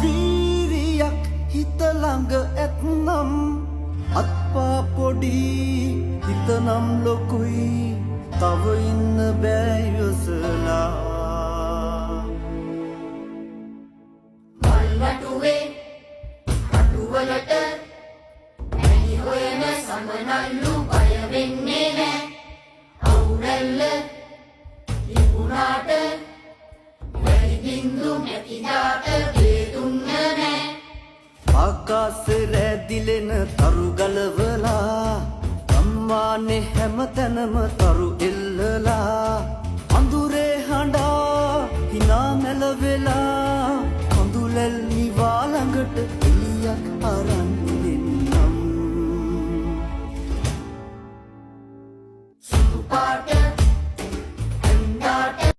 වීරියක් හිත ළඟ ඇත්නම් අත්පා පොඩි හිතනම් ලොකුයි තව ඉන්න බෑ ඉවසලා මල්වටුවේ අටුවලට ඇලි හොයන සමනල්ලු බය වෙන්නේ නෑ අවුරැල්ල ඉබුණාට වැලි බින්දු නැතිදාට වේදුන්න නෑ ආකාසේ රැදිලෙන තරු ගලවලා අම්මානේ හැමතැනම තරු එල්ලලා අඳුරේ හඬා හිනා මැලවෙලා කඳුලැල් නිවා ළඟට